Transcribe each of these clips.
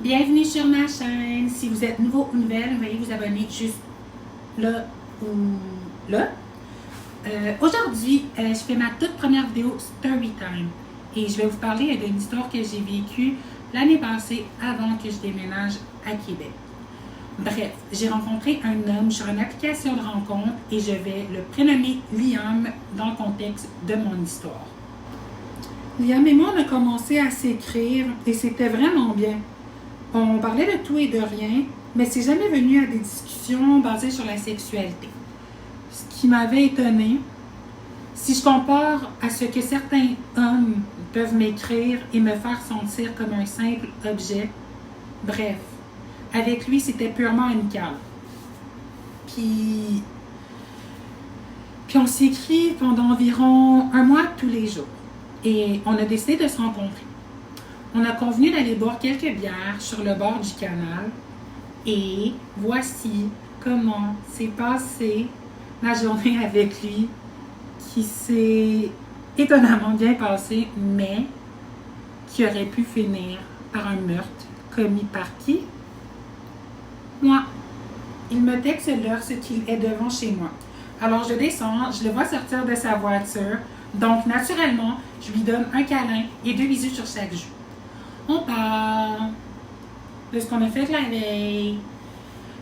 Bienvenue sur ma chaîne. Si vous êtes nouveau ou nouvelle, veuillez vous abonner juste là ou là. Aujourd'hui, je fais ma toute première vidéo Storytime et je vais vous parler d'une histoire que j'ai vécue l'année passée avant que je déménage à Québec. Bref, j'ai rencontré un homme sur une application de rencontre et je vais le prénommer Liam dans le contexte de mon histoire. Liam et moi, on a commencé à s'écrire et c'était vraiment bien. On parlait de tout et de rien, mais c'est jamais venu à des discussions basées sur la sexualité. Ce qui m'avait étonnée, si je compare à ce que certains hommes peuvent m'écrire et me faire sentir comme un simple objet, bref, avec lui, c'était purement amical. Puis on s'écrit pendant environ un mois tous les jours. Et on a décidé de se rencontrer. On a convenu d'aller boire quelques bières sur le bord du canal. Et voici comment s'est passée ma journée avec lui, qui s'est étonnamment bien passée, mais qui aurait pu finir par un meurtre commis par qui? Moi. Il me texte l'heure ce qu'il est devant chez moi. Alors je descends, je le vois sortir de sa voiture. Donc naturellement, je lui donne un câlin et 2 bisous sur chaque joue. On parle de ce qu'on a fait la veille.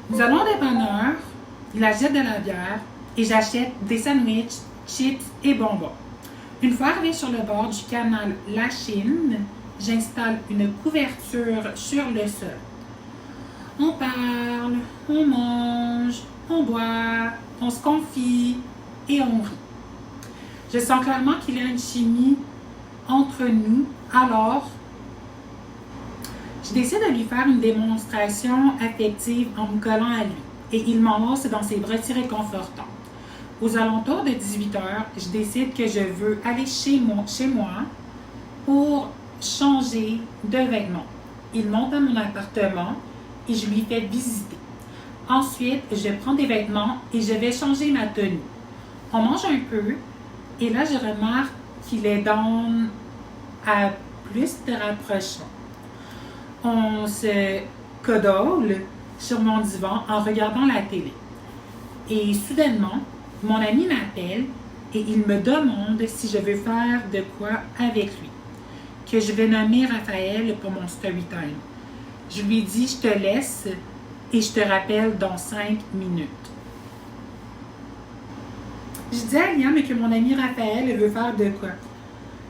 Nous allons au dépanneur, il achète de la bière et j'achète des sandwichs, chips et bonbons. Une fois arrivé sur le bord du canal La Chine, j'installe une couverture sur le sol. On parle, on mange, on boit, on se confie et on rit. Je sens clairement qu'il y a une chimie entre nous, alors je décide de lui faire une démonstration affective en me collant à lui et il m'enlace dans ses bras si réconfortants. Aux alentours de 18 h, je décide que je veux aller chez moi pour changer de vêtements. Il monte à mon appartement et je lui fais visiter. Ensuite, je prends des vêtements et je vais changer ma tenue. On mange un peu et là, je remarque qu'il est down à plus de rapprochement. On se cuddle sur mon divan en regardant la télé. Et soudainement, mon ami m'appelle et il me demande si je veux faire de quoi avec lui, que je vais nommer Raphaël pour mon story time. Je lui dis, je te laisse et je te rappelle dans 5 minutes. Je dis à Liam que mon ami Raphaël veut faire de quoi.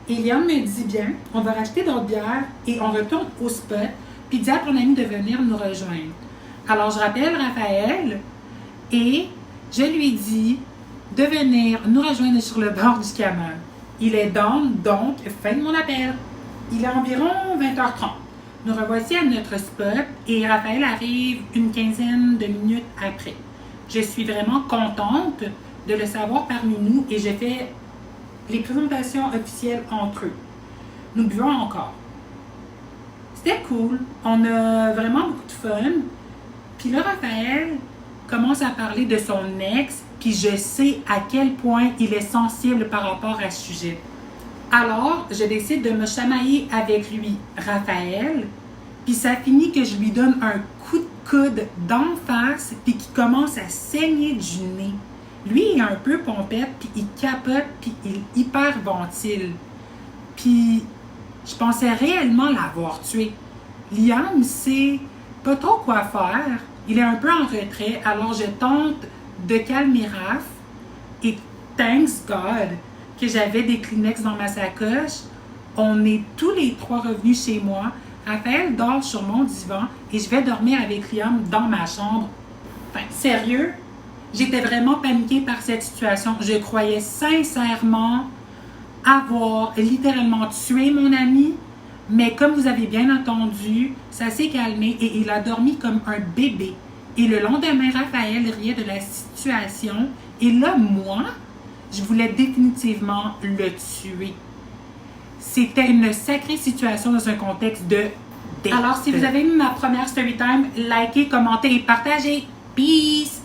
Et Liam me dit bien, on va racheter d'autres bières et on retourne au spot, puis dis à ton ami de venir nous rejoindre. Alors je rappelle Raphaël et je lui dis de venir nous rejoindre sur le bord du canal. Il est down, donc fin de mon appel. Il est environ 20h30. Nous revoici à notre spot et Raphaël arrive une quinzaine de minutes après. Je suis vraiment contente de le savoir parmi nous et je fais les présentations officielles entre eux. Nous buvons encore. C'était cool. On a vraiment beaucoup de fun. Puis là, Raphaël commence à parler de son ex, puis je sais à quel point il est sensible par rapport à ce sujet. Alors, je décide de me chamailler avec lui, Raphaël, puis ça finit que je lui donne un coup de coude d'en face, puis qu'il commence à saigner du nez. Lui, il est un peu pompette, puis il capote, puis il hyperventile. Puis, je pensais réellement l'avoir tué. Liam sait pas trop quoi faire. Il est un peu en retrait, alors je tente de calmer Raph. Et thanks God que j'avais des Kleenex dans ma sacoche. On est tous les 3 revenus chez moi. Raphaël dort sur mon divan et je vais dormir avec Liam dans ma chambre. Enfin, sérieux? J'étais vraiment paniquée par cette situation. Je croyais sincèrement avoir littéralement tué mon ami, mais comme vous avez bien entendu, ça s'est calmé et il a dormi comme un bébé. Et le lendemain, Raphaël riait de la situation et là, moi, je voulais définitivement le tuer. C'était une sacrée situation dans un contexte de date. Alors, si vous avez aimé ma première story time, likez, commentez et partagez. Peace!